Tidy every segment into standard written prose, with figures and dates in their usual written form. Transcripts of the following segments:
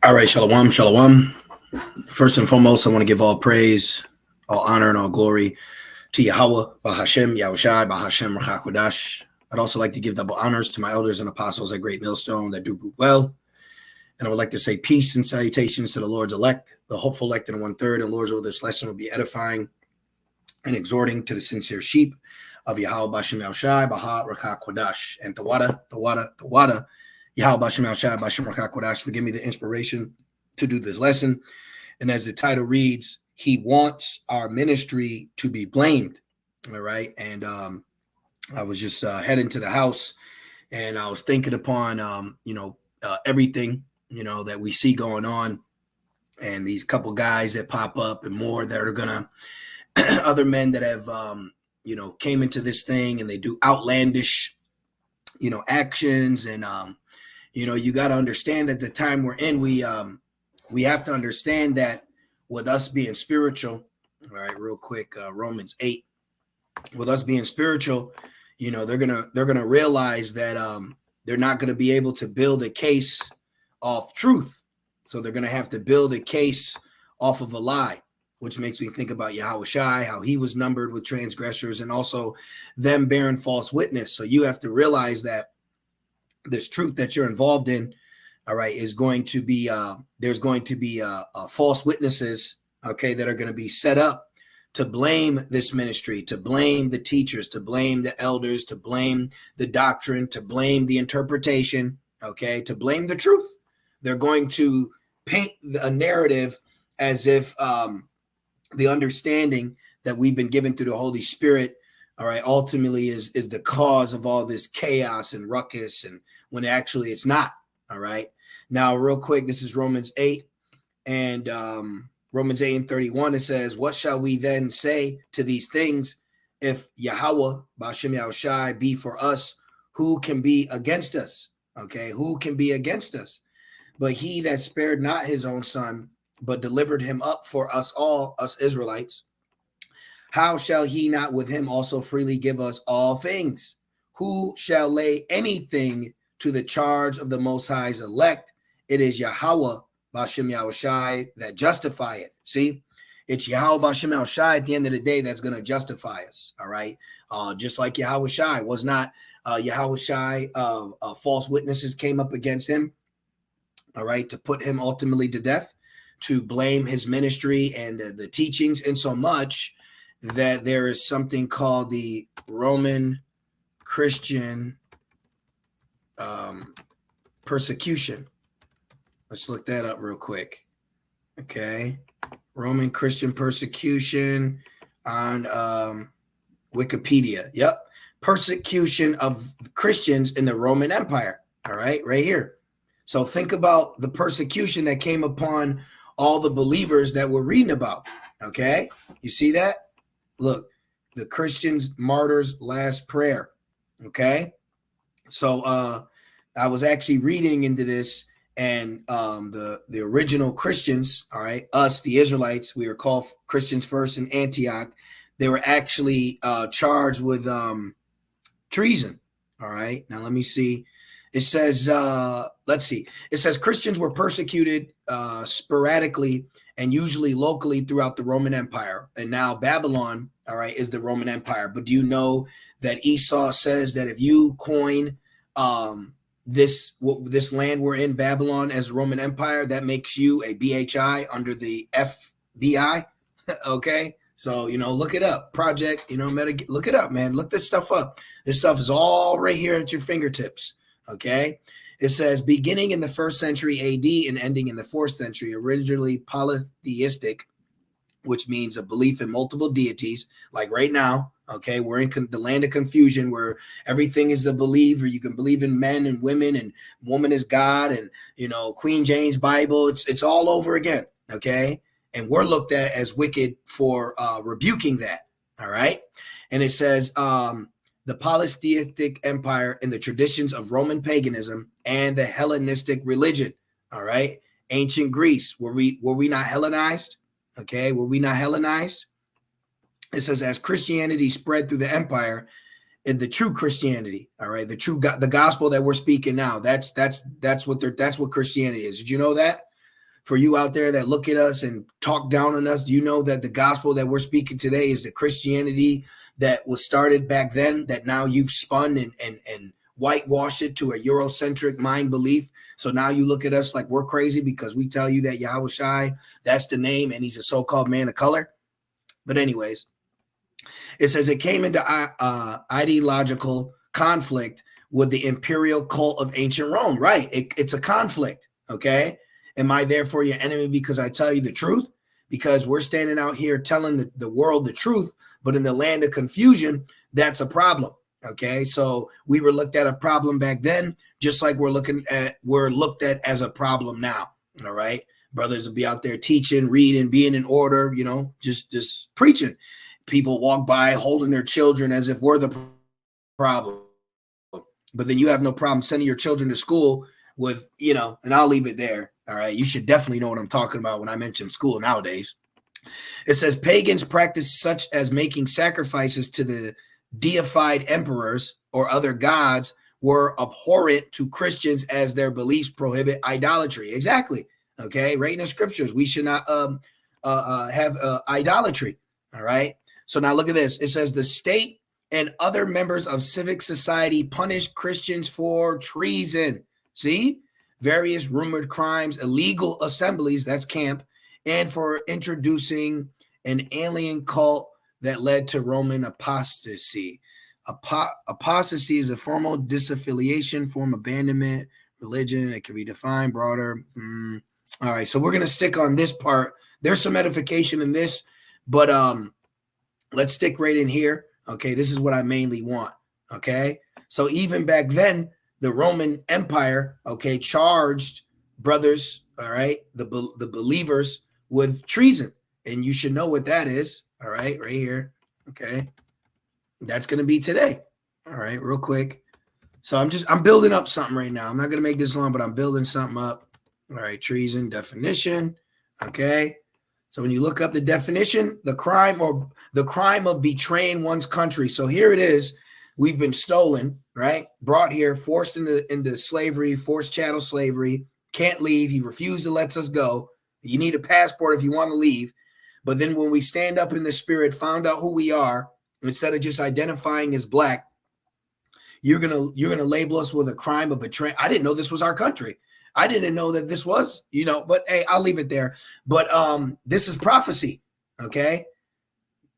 All right, shalom, shalom. First and foremost, I want to give all praise, all honor, and all glory to Yahweh, Bahashem, Yahushai, Bahashem, Rachakodash. I'd also like to give double honors to my elders and apostles at Great Millstone that do well. And I would like to say peace and salutations to the Lord's elect, the hopeful elect in 1/3. And Lord's will, this lesson will be edifying and exhorting to the sincere sheep of Yahweh, Bahashem, Yahushai, Bahah, Rachakodash. And Tawada, Yahweh Bashem Al Shai Bashem Rakakwadash, forgive me the inspiration to do this lesson. And as the title reads, he wants our ministry to be blamed. All right. And I was just heading to the house and I was thinking upon, everything, that we see going on and these couple guys that pop up and more that are going to, other men that have, came into this thing and they do outlandish, actions and, you got to understand that the time we're in, we have to understand that with us being spiritual, all right, real quick, Romans 8, with us being spiritual, they're gonna realize that they're not gonna be able to build a case off truth, so they're gonna have to build a case off of a lie, which makes me think about Yahushai, how he was numbered with transgressors, and also them bearing false witness. So you have to realize that this truth that you're involved in, all right, is going to be there's going to be false witnesses, okay, that are going to be set up to blame this ministry, to blame the teachers, to blame the elders, to blame the doctrine, to blame the interpretation, okay, to blame the truth. They're going to paint a narrative as if the understanding that we've been given through the Holy Spirit, all right, ultimately is the cause of all this chaos and ruckus, and when actually it's not. All right. Now, real quick, this is Romans 8 and Romans 8 and 31. It says, what shall we then say to these things? If Yahweh, Bashem Yahushai, be for us, who can be against us? Okay. Who can be against us? But he that spared not his own son, but delivered him up for us all, us Israelites, how shall he not with him also freely give us all things? Who shall lay anything to the charge of the Most High's elect? It is Yahweh, Bashem Yahushai, that justifieth. See, it's Yahweh, Bashem Yahushai at the end of the day that's going to justify us. All right. Just like Yahushai was not Yahushai, false witnesses came up against him. All right. To put him ultimately to death, to blame his ministry and the teachings, in so much that there is something called the Roman Christian persecution. Let's look that up real quick. Okay. Roman Christian persecution on Wikipedia. Yep. Persecution of Christians in the Roman Empire. All right. Right here. So think about the persecution that came upon all the believers that we're reading about. Okay. You see that? Look, the Christians' martyrs' last prayer. Okay. So I was actually reading into this, and the original Christians, all right, us, the Israelites, we were called Christians first in Antioch. They were actually charged with treason. All right. Now let me see. It says, let's see. It says Christians were persecuted sporadically and usually locally throughout the Roman Empire. And now Babylon, all right, is the Roman Empire. But do you know that Esau says that if you coin this land we're in, Babylon, as the Roman Empire, that makes you a BHI under the FBI? Okay. So, look it up. Project, look it up, man. Look this stuff up. This stuff is all right here at your fingertips. Okay. It says beginning in the 1st century AD and ending in the 4th century, originally polytheistic, which means a belief in multiple deities, like right now. Okay. We're in the land of confusion where everything is a belief, or you can believe in men and women, and woman is God, and, Queen James Bible. It's all over again. Okay. And we're looked at as wicked for rebuking that. All right. And it says, the polytheistic empire in the traditions of Roman paganism and the Hellenistic religion. All right. Ancient Greece. Were we not Hellenized? Okay. Were we not Hellenized? It says, as Christianity spread through the empire, in the true Christianity, all right, the gospel that we're speaking now, that's what Christianity is. Did you know that? For you out there that look at us and talk down on us, do you know that the gospel that we're speaking today is the Christianity that was started back then, that now you've spun and whitewashed it to a Eurocentric mind belief? So now you look at us like we're crazy because we tell you that Yahushai, that's the name, and he's a so-called man of color. But anyways, it says it came into ideological conflict with the imperial cult of ancient Rome. Right. It's a conflict. Okay. Am I therefore your enemy because I tell you the truth? Because we're standing out here telling the world the truth, but in the land of confusion, that's a problem. Okay. So we were looked at a problem back then, just like we're looked at as a problem now. All right. Brothers will be out there teaching, reading, being in order, just preaching. People walk by holding their children as if we're the problem. But then you have no problem sending your children to school with, and I'll leave it there. All right. You should definitely know what I'm talking about when I mention school nowadays. It says pagans practice such as making sacrifices to the deified emperors or other gods were abhorrent to Christians as their beliefs prohibit idolatry. Exactly. Okay. Right in the scriptures, we should not have idolatry. All right. So now look at this. It says the state and other members of civic society punish Christians for treason. See? Various rumored crimes, illegal assemblies, that's camp, and for introducing an alien cult that led to Roman apostasy. Apostasy is a formal disaffiliation, form abandonment, religion. It can be defined broader. All right, so we're going to stick on this part. There's some edification in this, but let's stick right in here. Okay, this is what I mainly want. Okay, so even back then, the Roman Empire, okay, charged brothers, all right, the believers with treason. And you should know what that is, all right, right here, okay. That's going to be today, all right, real quick. So I'm building up something right now. I'm not going to make this long, but I'm building something up. All right, treason definition, okay. So when you look up the definition, the crime of betraying one's country. So here it is. We've been stolen, right? Brought here, forced into slavery, forced chattel slavery, can't leave. He refused to let us go. You need a passport if you want to leave. But then when we stand up in the spirit, found out who we are, instead of just identifying as black, you're gonna label us with a crime of betrayal. I didn't know this was our country. I didn't know that this was, but hey, I'll leave it there. But this is prophecy, okay?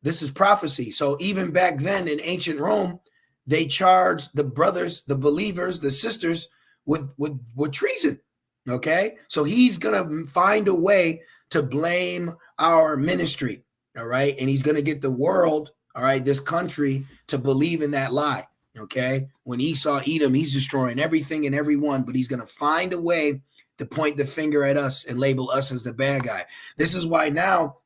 This is prophecy. So even back then in ancient Rome, they charged the brothers, the believers, the sisters with treason. Okay. So he's going to find a way to blame our ministry. All right. And he's going to get the world, all right, this country to believe in that lie. Okay. When Esau Edom, he's destroying everything and everyone, but he's going to find a way to point the finger at us and label us as the bad guy. This is why now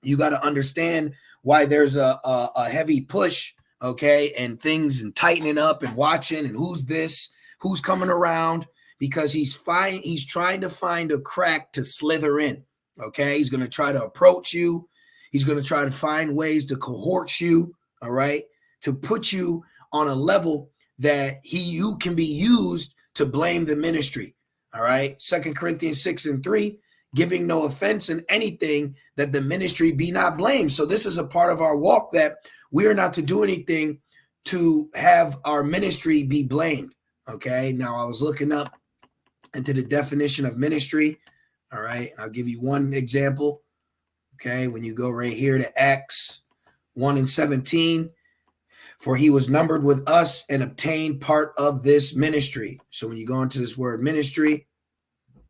you got to understand why there's a heavy push. Okay, and things and tightening up and watching and who's coming around, because he's trying to find a crack to slither in. Okay, he's going to try to approach you. He's going to try to find ways to cohort you. All right, to put you on a level that you can be used to blame the ministry. All right, 2 Corinthians 6:3, giving no offense in anything that the ministry be not blamed. So this is a part of our walk that we are not to do anything to have our ministry be blamed. Okay. Now I was looking up into the definition of ministry. All right. I'll give you one example. Okay. When you go right here to Acts 1:17, for he was numbered with us and obtained part of this ministry. So when you go into this word ministry,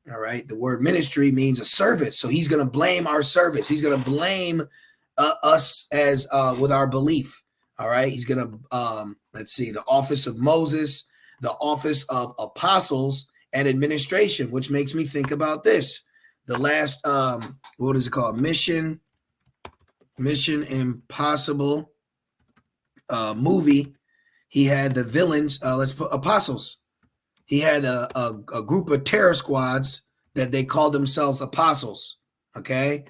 all right, the word ministry means a service. So he's going to blame our service. He's going to blame us as with our belief. All right. He's going to, let's see, the office of Moses, the office of apostles and administration, which makes me think about this. The last, what is it called? Mission Impossible movie. He had the villains, let's put apostles. He had a group of terror squads that they called themselves apostles. Okay.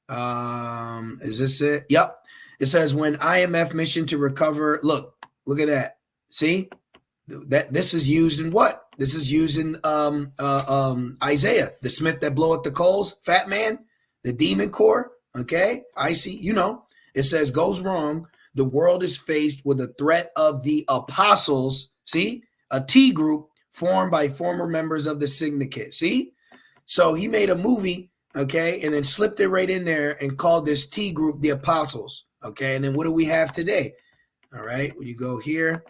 Is this it? Yep. It says when IMF mission to recover. Look at that. See that this is used in what? This is using Isaiah, the smith that bloweth the coals, fat man, the demon core. Okay, I see. It says goes wrong. The world is faced with the threat of the apostles. See, a T group formed by former members of the syndicate. See, so he made a movie, okay, and then slipped it right in there and called this T group the apostles. Okay, and then what do we have today? All right, when you go here,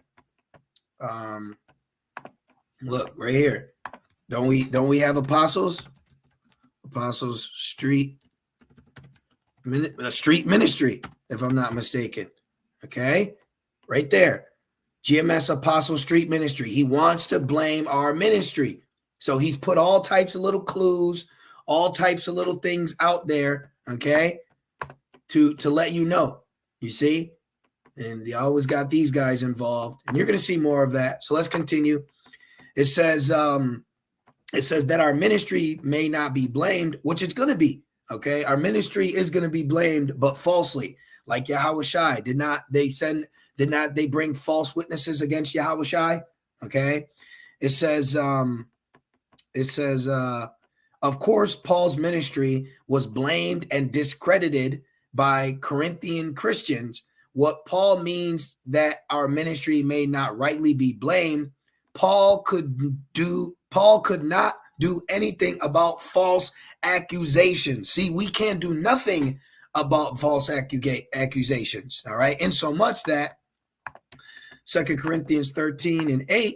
look right here. Don't we have apostles? Apostles street ministry, if I'm not mistaken. Okay, right there. GMS Apostle Street Ministry. He wants to blame our ministry. So he's put all types of little clues, all types of little things out there, okay, to let you know. You see? And they always got these guys involved. And you're going to see more of that. So let's continue. It says that our ministry may not be blamed, which it's going to be. Okay, our ministry is going to be blamed, but falsely. Like Yahushai, did not they bring false witnesses against Yahushai? Okay, it says, of course, Paul's ministry was blamed and discredited by Corinthian Christians. What Paul means that our ministry may not rightly be blamed, Paul could not do anything about false accusations. See, we can't do nothing about false accusations. All right. And so much that 2 Corinthians 13:8,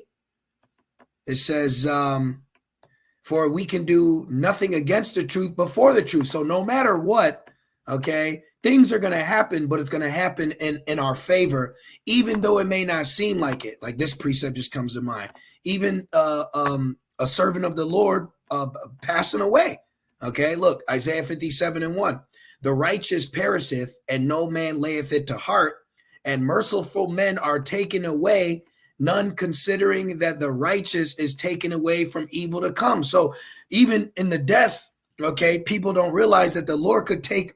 it says, for we can do nothing against the truth before the truth. So no matter what, okay, things are going to happen, but it's going to happen in our favor, even though it may not seem like it. Like this precept just comes to mind. Even a servant of the Lord passing away. Okay, look, Isaiah 57:1. The righteous perisheth, and no man layeth it to heart, and merciful men are taken away, none considering that the righteous is taken away from evil to come. So even in the death, okay, people don't realize that the Lord could take,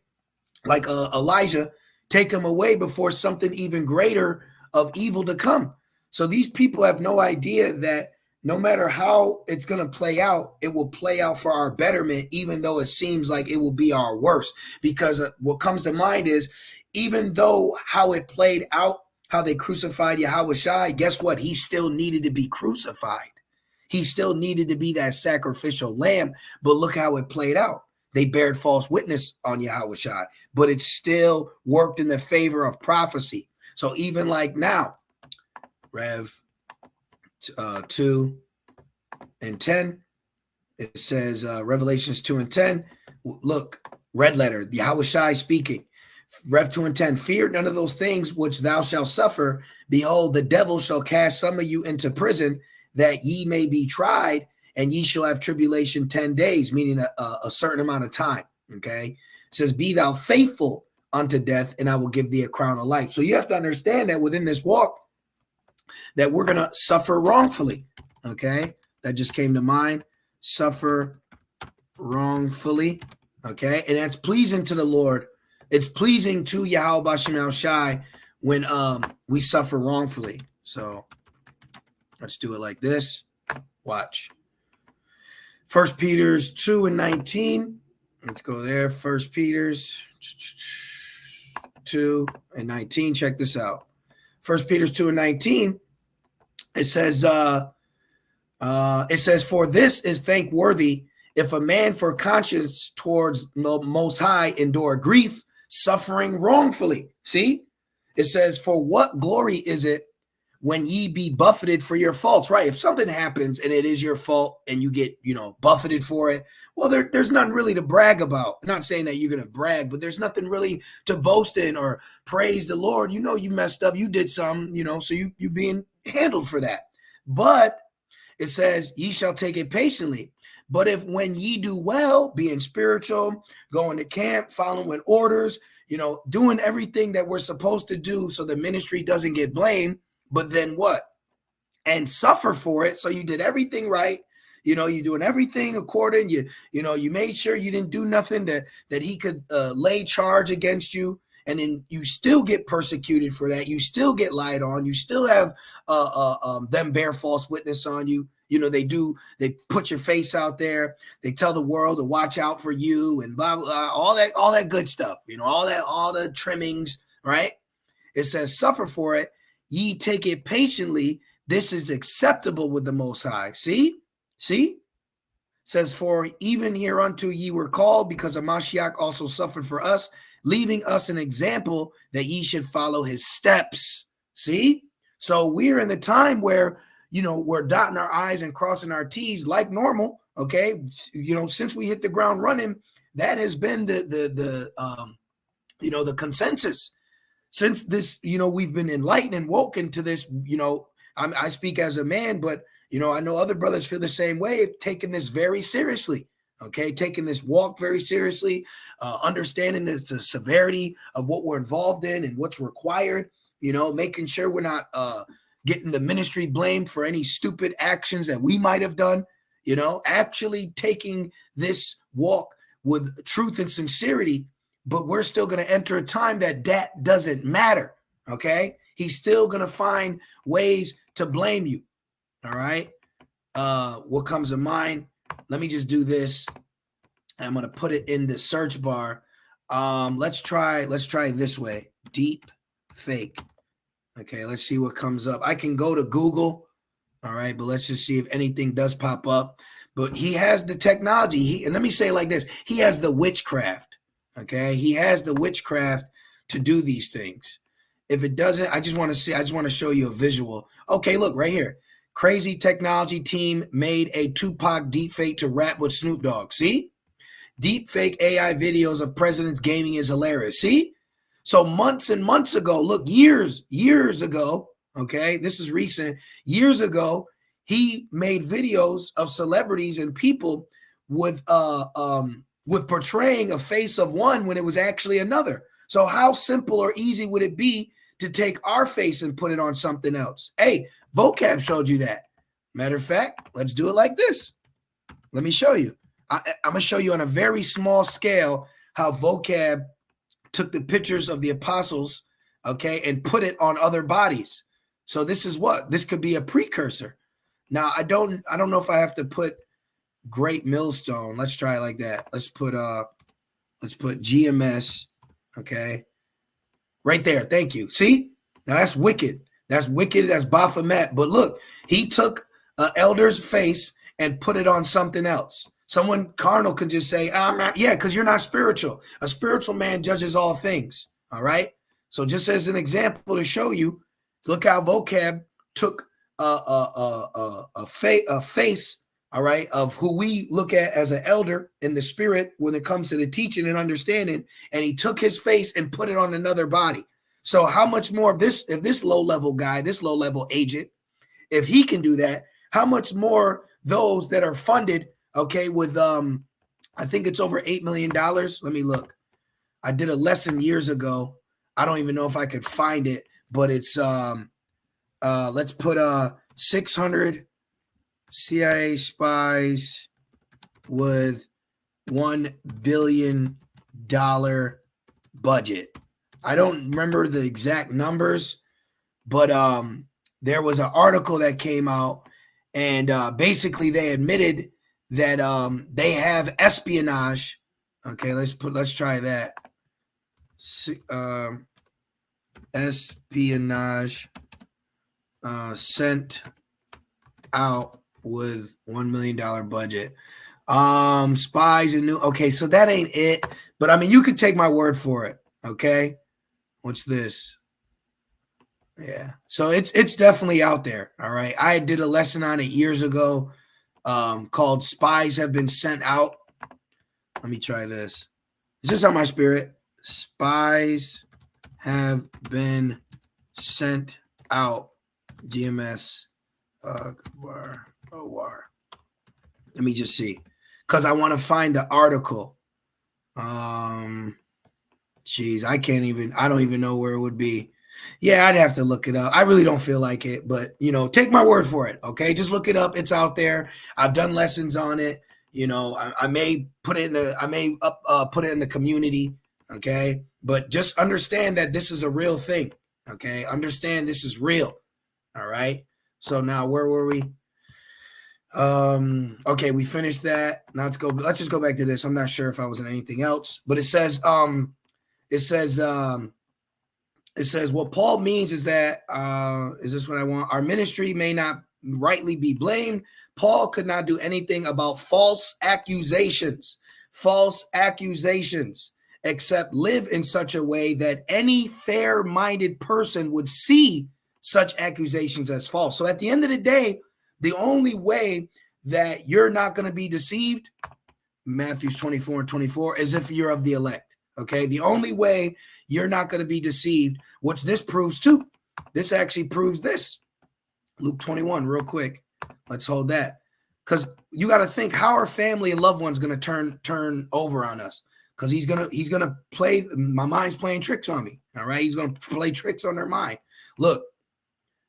like Elijah, take him away before something even greater of evil to come. So these people have no idea that no matter how it's going to play out, it will play out for our betterment, even though it seems like it will be our worst. Because what comes to mind is, even though how it played out, how they crucified Yahushai, guess what? He still needed to be crucified. He still needed to be that sacrificial lamb. But look how it played out. They bared false witness on Yahushai, but it still worked in the favor of prophecy. So even like now, Rev 2:10, it says Revelations 2:10. Look, red letter, Yahushai speaking. Rev 2:10, fear none of those things which thou shalt suffer. Behold, the devil shall cast some of you into prison, that ye may be tried, and ye shall have tribulation 10 days, meaning a certain amount of time. Okay, it says, be thou faithful unto death, and I will give thee a crown of life. So you have to understand that within this walk, that we're going to suffer wrongfully. Okay, that just came to mind. Suffer wrongfully. Okay, and that's pleasing to the Lord. It's pleasing to Yahweh Bashem Shai when we suffer wrongfully. So let's do it like this. Watch. 1 Peter 2:19. Let's go there. 1 Peter 2:19. Check this out. 1 Peter 2:19. It says, for this is thankworthy, if a man for conscience towards the Most High endure grief, suffering wrongfully. See, it says, for what glory is it when ye be buffeted for your faults? Right. If something happens and it is your fault and you get, buffeted for it, well, there's nothing really to brag about. I'm not saying that you're going to brag, but there's nothing really to boast in or praise the Lord. You messed up. You did something, so you being handled for that. But it says, ye shall take it patiently. But if when ye do well, being spiritual, going to camp, following orders, doing everything that we're supposed to do so the ministry doesn't get blamed, but then what? And suffer for it. So you did everything right. You're doing everything according. You made sure you didn't do nothing that he could lay charge against you. And then you still get persecuted for that. You still get lied on. You still have them bear false witness on you. they put your face out there. They tell the world to watch out for you and blah, blah, all that good stuff, all the trimmings, right? It says, suffer for it. Ye take it patiently. This is acceptable with the Most High. See? It says, for even hereunto ye were called, because of Mashiach also suffered for us, leaving us an example that ye should follow his steps. See? So we're in the time where, we're dotting our I's and crossing our T's like normal. Okay. Since we hit the ground running, that has been the consensus. Since this, we've been enlightened and woken to this, I speak as a man, but, I know other brothers feel the same way, taking this very seriously. Okay. Taking this walk very seriously, understanding the severity of what we're involved in and what's required, making sure we're not getting the ministry blamed for any stupid actions that we might have done, actually taking this walk with truth and sincerity. But we're still going to enter a time that doesn't matter. Okay. He's still going to find ways to blame you. All right. What comes to mind? Let me just do this. I'm going to put it in the search bar. Let's try this way. Deep fake. Okay. Let's see what comes up. I can go to Google. All right. But let's just see if anything does pop up. But he has the technology. And let me say it like this. He has the witchcraft. Okay. He has the witchcraft to do these things. If it doesn't, I just want to show you a visual. Okay. Look right here. Crazy technology team made a Tupac deepfake to rap with Snoop Dogg. See? Deepfake AI videos of presidents gaming is hilarious. See? So months and months ago, look, years ago, okay, this is recent, years ago, he made videos of celebrities and people with portraying a face of one when it was actually another. So how simple or easy would it be to take our face and put it on something else? Hey, Vocab showed you that. Matter of fact, let's do it like this. Let me show you. I'm going to show you on a very small scale how Vocab took the pictures of the apostles, okay, and put it on other bodies. So this is what? This could be a precursor. Now, I don't know if I have to put Great Millstone. Let's try it like that. Let's put GMS, okay, right there. Thank you. See? Now that's wicked. That's wicked. That's Baphomet. But look, he took an elder's face and put it on something else. Someone carnal could just say, yeah, because you're not spiritual. A spiritual man judges all things. All right. So just as an example to show you, look how Vocab took a face, all right, of who we look at as an elder in the spirit when it comes to the teaching and understanding, and he took his face and put it on another body. So how much more of this, if this low-level guy, this low-level agent, if he can do that, how much more those that are funded, okay, with, I think it's over $8 million. Let me look. I did a lesson years ago. I don't even know if I could find it, but it's, let's put 600 CIA spies with $1 billion budget. I don't remember the exact numbers, but there was an article that came out, and basically they admitted that they have espionage. Okay, let's try that. Espionage sent out with $1 million budget. Spies and new. Okay, so that ain't it. But I mean, you could take my word for it. Okay. What's this? Yeah. So it's definitely out there. All right. I did a lesson on it years ago called Spies Have Been Sent Out. Let me try this. It's just on my spirit. Spies have been sent out. GMS. OR. Let me just see. Because I want to find the article. Geez, I don't even know where it would be. Yeah, I'd have to look it up. I really don't feel like it, but take my word for it. Okay, just look it up. It's out there. I've done lessons on it. I may put it in the community. Okay, but just understand that this is a real thing. Okay, understand this is real. All right. So now where were we? Okay, we finished that. Now let's just go back to this. I'm not sure if I was in anything else, but it says what Paul means is that is this what I want? Our ministry may not rightly be blamed. Paul could not do anything about false accusations, except live in such a way that any fair-minded person would see such accusations as false. So at the end of the day, the only way that you're not going to be deceived, Matthew 24 and 24, is if you're of the elect. Okay, the only way you're not going to be deceived, which this proves too. This actually proves this. Luke 21, real quick. Let's hold that. Because you got to think, how are family and loved ones going to turn over on us? Because he's gonna play. My mind's playing tricks on me. All right, he's gonna play tricks on their mind. Look,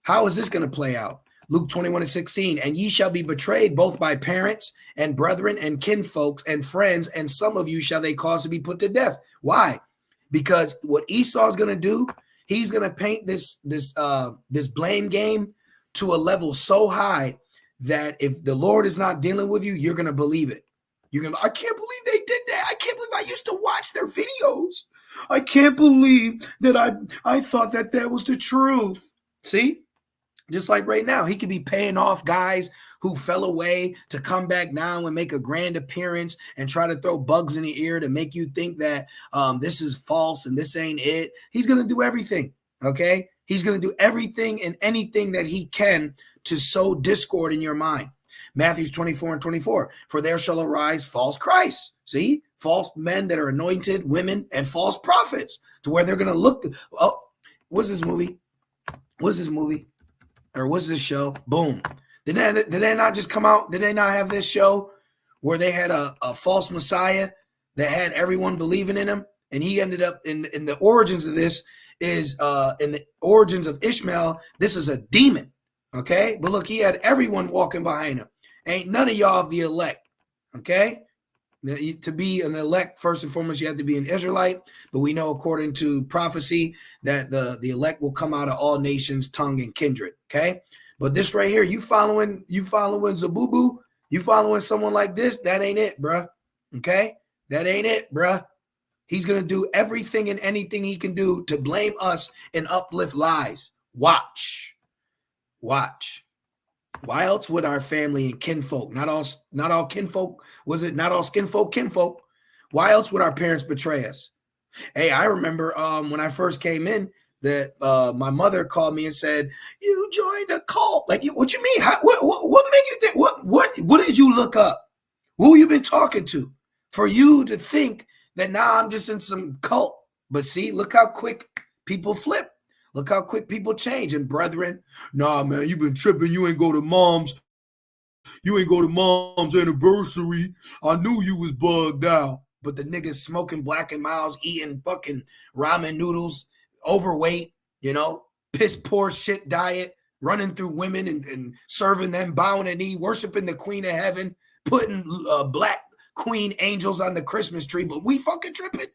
how is this going to play out? Luke 21 and 16, and ye shall be betrayed both by parents and brethren and kinfolks and friends, and some of you shall they cause to be put to death. Why? Because what Esau is going to do, he's going to paint this blame game to a level so high that if the Lord is not dealing with you, you're going to believe it. You're going to, I can't believe they did that. I can't believe I used to watch their videos. I can't believe that I thought that was the truth. See? Just like right now, he could be paying off guys who fell away to come back now and make a grand appearance and try to throw bugs in the ear to make you think that this is false and this ain't it. He's going to do everything, okay? He's going to do everything and anything that he can to sow discord in your mind. Matthew 24 and 24, for there shall arise false Christs, see? False men that are anointed, women, and false prophets, to where they're going to look. Oh, what's this movie? Or what's this show? Boom. Did they not just come out? Did they not have this show where they had a false Messiah that had everyone believing in him? And he ended up in the origins of this is in the origins of Ishmael. This is a demon. Okay. But look, he had everyone walking behind him. Ain't none of y'all of the elect. Okay. To be an elect, first and foremost, you have to be an Israelite. But we know, according to prophecy, that the elect will come out of all nations, tongue, and kindred. Okay, but this right here, you following Zabubu, you following someone like this, that ain't it, bruh. Okay, that ain't it, bruh. He's gonna do everything and anything he can do to blame us and uplift lies. Watch. Why else would our family and kinfolk, not all kinfolk, was it not all kinfolk? Why else would our parents betray us? Hey, I remember when I first came in that my mother called me and said, "You joined a cult." Like, what you mean? What made you think? What did you look up? Who you been talking to for you to think that now I'm just in some cult? But see, look how quick people flip. Look how quick people change. And brethren, nah, man, you been tripping. You ain't go to mom's anniversary. I knew you was bugged out. But the niggas smoking Black and Milds, eating fucking ramen noodles, overweight, piss poor shit diet, running through women and serving them, bowing a knee, worshiping the Queen of Heaven, putting black queen angels on the Christmas tree. But we fucking tripping.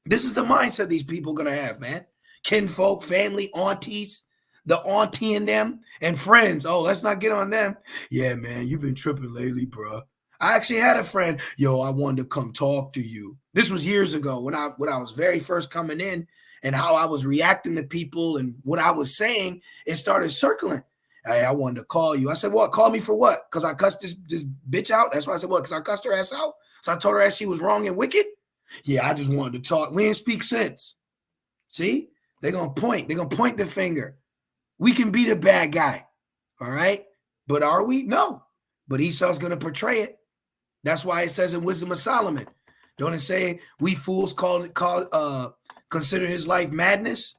This is the mindset these people gonna have, man. Kinfolk, family, aunties, the auntie in them, and friends. Oh, let's not get on them. Yeah, man, you've been tripping lately, bro. I actually had a friend. Yo, I wanted to come talk to you. This was years ago when I was very first coming in, and how I was reacting to people and what I was saying. It started circling. Hey, I wanted to call you. I said, what? Call me for what? Because I cussed this bitch out? That's why I said, what? Because I cussed her ass out? So I told her that she was wrong and wicked? Yeah, I just wanted to talk. We didn't speak sense. See? They're going to point. They're going to point the finger. We can be the bad guy. All right? But are we? No. But Esau's going to portray it. That's why it says in Wisdom of Solomon. Don't it say we fools consider his life madness?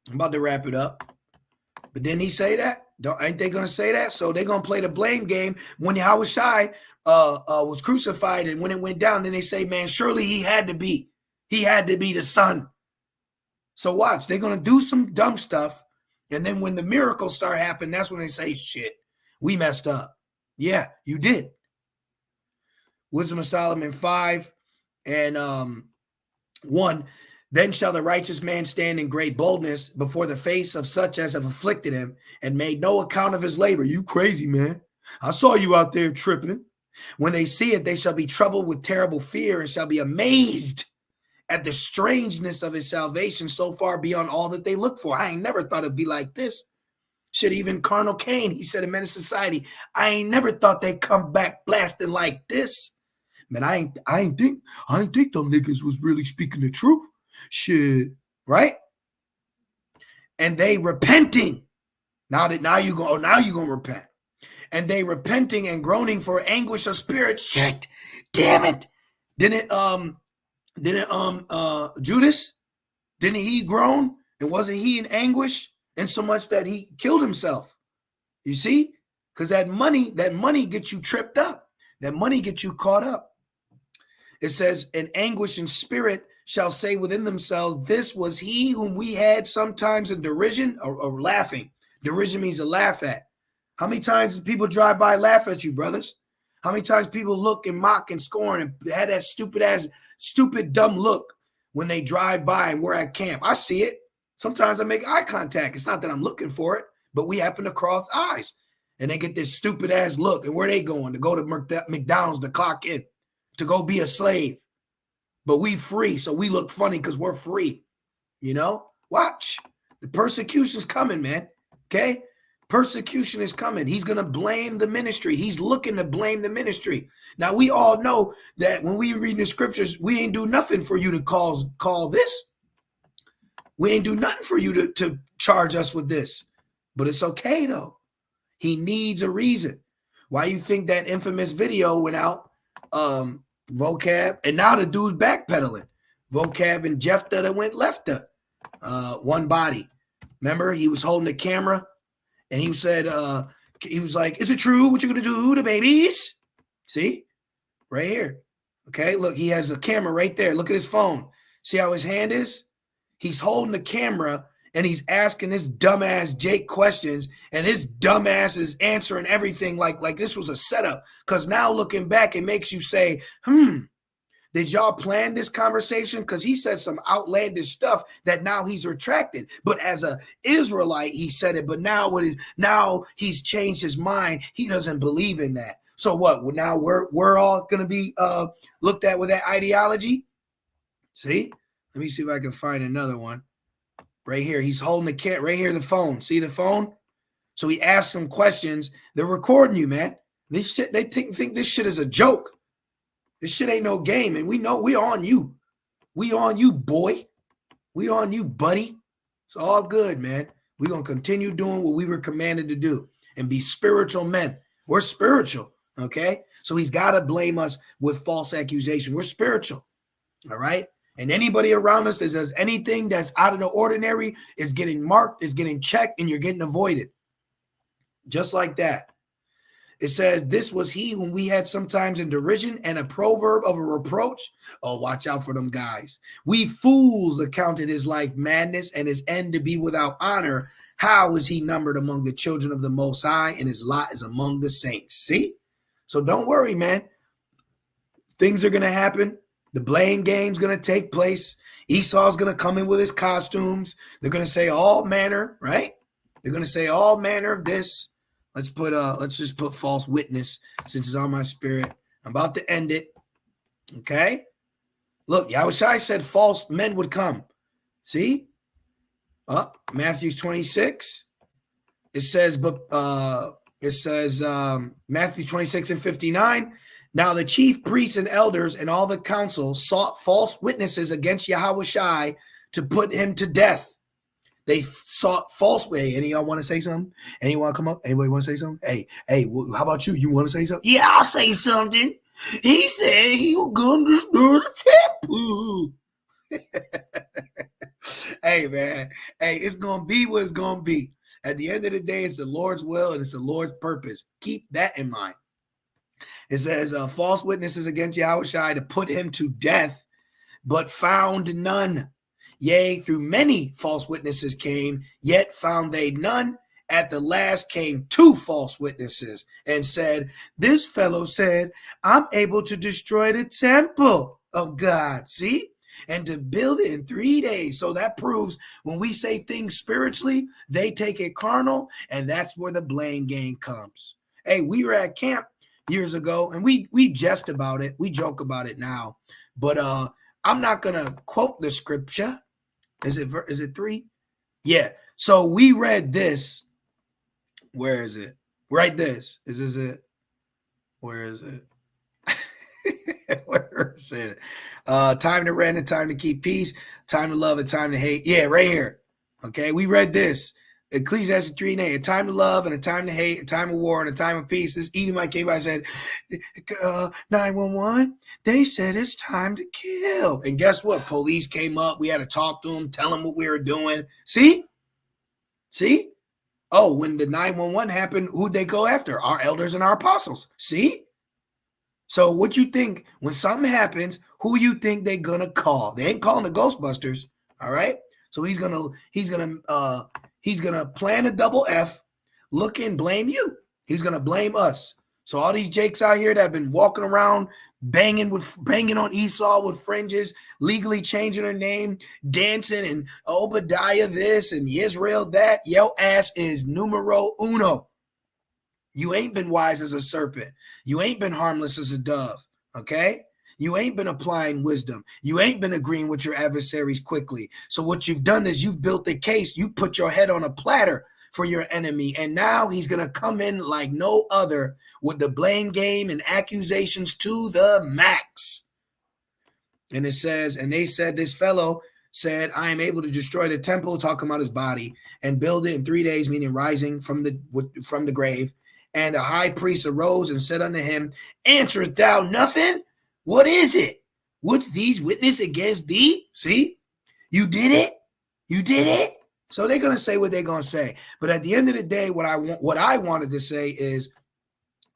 I'm about to wrap it up. But didn't he say that? Ain't they going to say that? So they're going to play the blame game. When Yahushua was crucified and when it went down, then they say, man, surely he had to be the son. So watch, they're going to do some dumb stuff. And then when the miracles start happening, that's when they say, shit, we messed up. Yeah, you did. Wisdom of Solomon 5 and 1. Then shall the righteous man stand in great boldness before the face of such as have afflicted him and made no account of his labor. You crazy, man. I saw you out there tripping. When they see it, they shall be troubled with terrible fear and shall be amazed at the strangeness of his salvation so far beyond all that they look for. I ain't never thought it'd be like this. Shit, even Colonel Kane, he said in Menace Society, I ain't never thought they'd come back blasting like this. Man, I ain't think them niggas was really speaking the truth. Shit, right? And they repenting. Now you gonna repent. And they repenting and groaning for anguish of spirit. Shit, damn it. Didn't Judas, didn't he groan? And wasn't he in anguish? And so much that he killed himself. You see? Because that money gets you tripped up. That money gets you caught up. It says, in anguish in spirit shall say within themselves, this was he whom we had sometimes in derision or laughing. Derision means to laugh at. How many times do people drive by and laugh at you, brothers? How many times people look and mock and scorn and had that stupid, dumb look when they drive by and we're at camp? I see it. Sometimes I make eye contact. It's not that I'm looking for it, but we happen to cross eyes. And they get this stupid ass look. And where they going? To go to McDonald's to clock in, to go be a slave. But we free, so we look funny because we're free. You know? Watch. The persecution's coming, man. Okay? Persecution is coming. He's going to blame the ministry. He's looking to blame the ministry. Now, we all know that when we read the scriptures, we ain't do nothing for you to call this. We ain't do nothing for you to charge us with this. But it's okay, though. He needs a reason. Why you think that infamous video went out, Vocab, and now the dude's backpedaling. Vocab and Jephthah that went Lephthah, one body. Remember, he was holding the camera, and he said, he was like, is it true what you're going to do to babies? See? Right here. Okay, look, he has a camera right there. Look at his phone. See how his hand is? He's holding the camera and he's asking this dumbass Jake questions, and his dumbass is answering everything like this was a setup. Because now looking back, it makes you say, did y'all plan this conversation? Because he said some outlandish stuff that now he's retracted. But as a Israelite, he said it. But now he's changed his mind. He doesn't believe in that. So what? Well, now we're all going to be looked at with that ideology. See? Let me see if I can find another one. Right here. He's holding the cat right here, the phone. See the phone? So he asks them questions. They're recording you, man. This shit, they think this shit is a joke. This shit ain't no game. And we know we on you. We on you, boy. We on you, buddy. It's all good, man. We're going to continue doing what we were commanded to do and be spiritual men. We're spiritual, okay? So he's got to blame us with false accusation. We're spiritual, all right? And anybody around us that says anything that's out of the ordinary is getting marked, is getting checked, and you're getting avoided. Just like that. It says, this was he whom we had sometimes in derision and a proverb of a reproach. Oh, watch out for them guys. We fools accounted his life madness and his end to be without honor. How is he numbered among the children of the Most High, and his lot is among the saints? See? So don't worry, man. Things are going to happen. The blame game's going to take place. Esau's going to come in with his costumes. They're going to say all manner, right? They're going to say all manner of this. Let's just put false witness since it's on my spirit. I'm about to end it. Okay? Look, Yahushua said false men would come. See? Matthew 26. It says, Matthew 26 and 59. Now the chief priests and elders and all the council sought false witnesses against Yahushua to put him to death. They sought false way. Any of y'all want to say something? Anyone want to come up? Anybody want to say something? Hey, well, how about you? You want to say something? Yeah, I'll say something. He said he was going to destroy the temple. Hey, man. Hey, it's going to be what it's going to be. At the end of the day, it's the Lord's will and it's the Lord's purpose. Keep that in mind. It says, false witnesses against Yahushua to put him to death, but found none. Yea, through many false witnesses came, yet found they none. At the last came 2 false witnesses and said, this fellow said, I'm able to destroy the temple of God. See? And to build it in 3 days. So that proves when we say things spiritually, they take it carnal, and that's where the blame game comes. Hey, we were at camp years ago, and we jest about it. We joke about it now, but I'm not gonna quote the scripture. Is it 3? Yeah. So we read this. Where is it? Right. This it. Where is it? Where is it? Time to rent and time to keep peace, time to love and time to hate. Yeah, right here. Okay, we read this. Ecclesiastes 3:8, a time to love and a time to hate, a time of war and a time of peace. This Edomite came by and said, 911, they said it's time to kill. And guess what? Police came up. We had to talk to them, tell them what we were doing. See? Oh, when the 911 happened, who'd they go after? Our elders and our apostles. See? So what you think when something happens, who you think they're gonna call? They ain't calling the Ghostbusters, all right? So he's gonna plan a double F, look and blame you. He's gonna blame us. So all these jakes out here that have been walking around banging on Esau with fringes, legally changing their name, dancing and Obadiah this and Israel that, your ass is numero uno. You ain't been wise as a serpent. You ain't been harmless as a dove, okay? You ain't been applying wisdom. You ain't been agreeing with your adversaries quickly. So what you've done is you've built a case. You put your head on a platter for your enemy, and now he's going to come in like no other with the blame game and accusations to the max. And it says, and they said, this fellow said, I am able to destroy the temple, talking about his body, and build it in 3 days, meaning rising from the grave. And the high priest arose and said unto him, answerest thou nothing? What is it? What's these witness against thee? See, you did it. You did it. So they're going to say what they're going to say. But at the end of the day, what I wanted to say is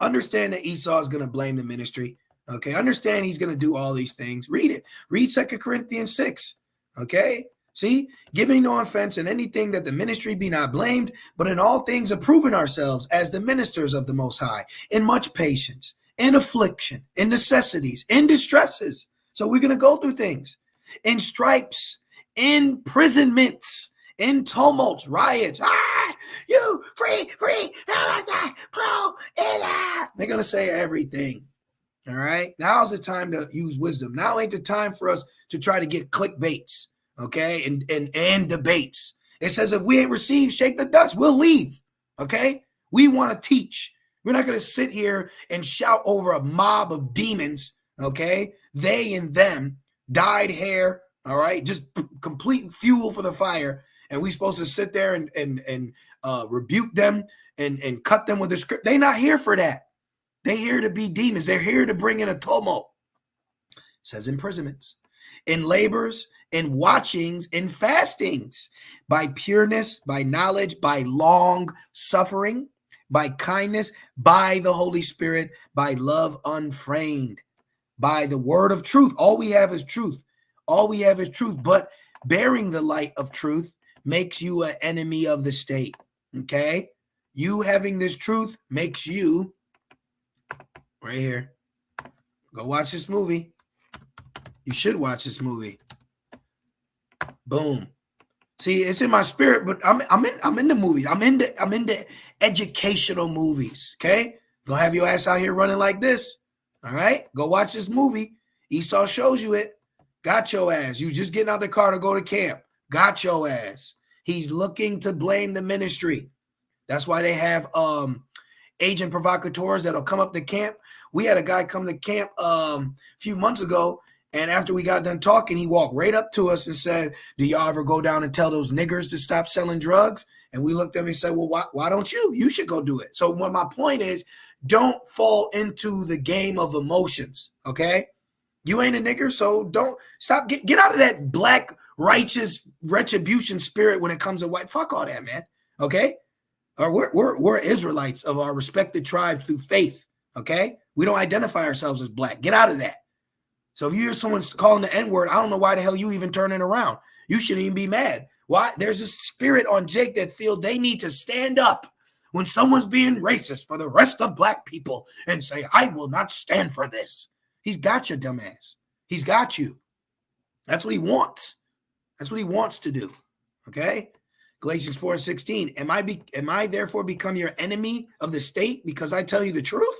understand that Esau is going to blame the ministry. Okay. Understand he's going to do all these things. Read it. Read 2 Corinthians 6. Okay. See, giving no offense in anything that the ministry be not blamed, but in all things approving ourselves as the ministers of the Most High, in much patience, in affliction, in necessities, in distresses. So we're going to go through things, in stripes, in imprisonments, in tumults, riots. You free, pro. They're going to say everything. All right. Now's the time to use wisdom. Now ain't the time for us to try to get clickbaits. Okay, and debates. It says if we ain't received, shake the dust, we'll leave. Okay, we want to teach. We're not going to sit here and shout over a mob of demons. Okay, they and them, dyed hair. All right, just complete fuel for the fire, and we supposed to sit there and rebuke them and cut them with the script. They're not here for that. They're here to be demons. They're here to bring in a tumult. It says imprisonments, in labors, in watchings, in fastings, by pureness, by knowledge, by long suffering, by kindness, by the Holy Spirit, by love unfeigned, by the word of truth. All we have is truth. All we have is truth. But bearing the light of truth makes you an enemy of the state. Okay? You having this truth makes you, right here, go watch this movie. You should watch this movie. Boom. See, it's in my spirit, but I'm in the movies. I'm in the educational movies. Okay, gonna have your ass out here running like this. All right, go watch this movie. Esau shows you it. Got your ass. You just getting out the car to go to camp. Got your ass. He's looking to blame the ministry. That's why they have agent provocateurs that'll come up to camp. We had a guy come to camp a few months ago. And after we got done talking, he walked right up to us and said, do y'all ever go down and tell those niggers to stop selling drugs? And we looked at him and said, well, why don't you? You should go do it. So what my point is, don't fall into the game of emotions, okay? You ain't a nigger, so don't stop. Get out of that black righteous retribution spirit when it comes to white. Fuck all that, man, okay? Or we're Israelites of our respected tribes through faith, okay? We don't identify ourselves as black. Get out of that. So if you hear someone calling the N-word, I don't know why the hell you even turning around. You shouldn't even be mad. Why? There's a spirit on Jake that feel they need to stand up when someone's being racist for the rest of black people and say, I will not stand for this. He's got you, dumbass. He's got you. That's what he wants. That's what he wants to do. Okay? Galatians 4:16. Am I therefore become your enemy of the state because I tell you the truth?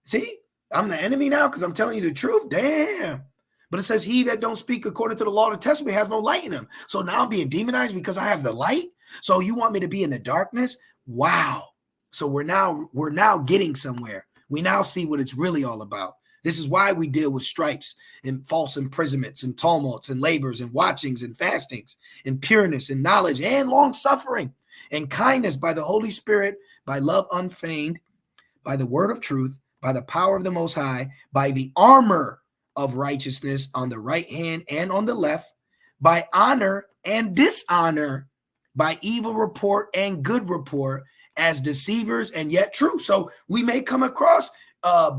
See, I'm the enemy now because I'm telling you the truth. Damn. But it says, he that don't speak according to the law of the testament has no light in him. So now I'm being demonized because I have the light. So you want me to be in the darkness? Wow. So we're now getting somewhere. We now see what it's really all about. This is why we deal with stripes and false imprisonments and tumults and labors and watchings and fastings and pureness and knowledge and long suffering and kindness by the Holy Spirit, by love unfeigned, by the word of truth, by the power of the Most High, by the armor of righteousness on the right hand and on the left, by honor and dishonor, by evil report and good report, as deceivers and yet true. So we may come across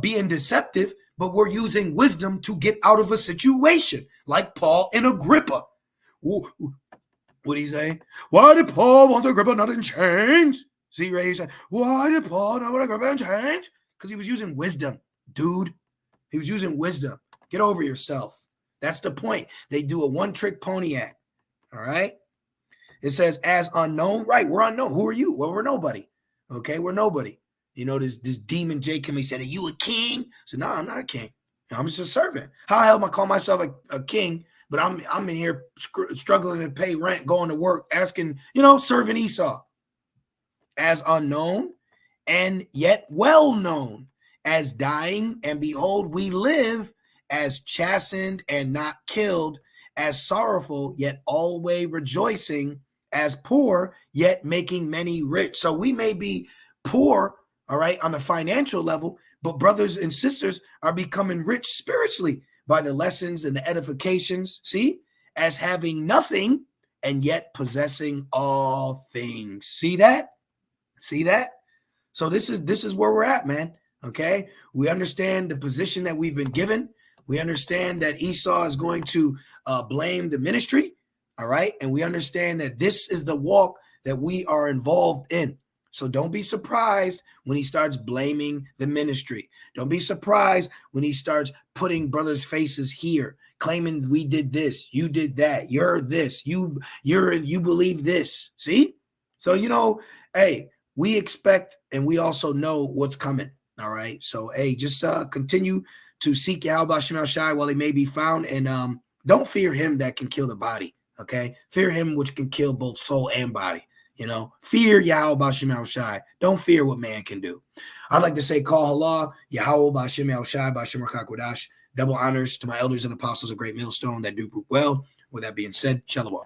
being deceptive, but we're using wisdom to get out of a situation, like Paul and Agrippa. What did he say? Why did Paul want Agrippa not in chains? See, Ray, he said, why did Paul not want Agrippa in chains? Because he was using wisdom, dude. He was using wisdom. Get over yourself. That's the point. They do a one-trick pony act. All right? It says, as unknown. Right, we're unknown. Who are you? Well, we're nobody. Okay, we're nobody. You know, this demon Jacob, he said, are you a king? I said, no, I'm not a king. I'm just a servant. How the hell am I call myself a king, but I'm in here struggling to pay rent, going to work, asking, serving Esau. As unknown and yet well known, as dying, and behold, we live, as chastened and not killed, as sorrowful, yet always rejoicing, as poor, yet making many rich. So we may be poor, all right, on a financial level, but brothers and sisters are becoming rich spiritually by the lessons and the edifications. See, as having nothing and yet possessing all things. See that? See that? So this is where we're at, man. Okay, we understand the position that we've been given. We understand that Esau is going to blame the ministry. All right, and we understand that this is the walk that we are involved in. So don't be surprised when he starts blaming the ministry. Don't be surprised when he starts putting brothers' faces here, claiming we did this, you did that, you're this, you believe this. See? So hey, we expect and we also know what's coming. All right. So hey, just continue to seek Yahweh Shem Shai while he may be found, and don't fear him that can kill the body. Okay, fear him which can kill both soul and body. Fear Yahweh Shem Shai. Don't fear what man can do. I'd like to say, call Hallah, Yahweh Shem Shai, Bashem Rakakwadash. Double honors to my elders and apostles of Great Millstone that do well. With that being said, Shalom.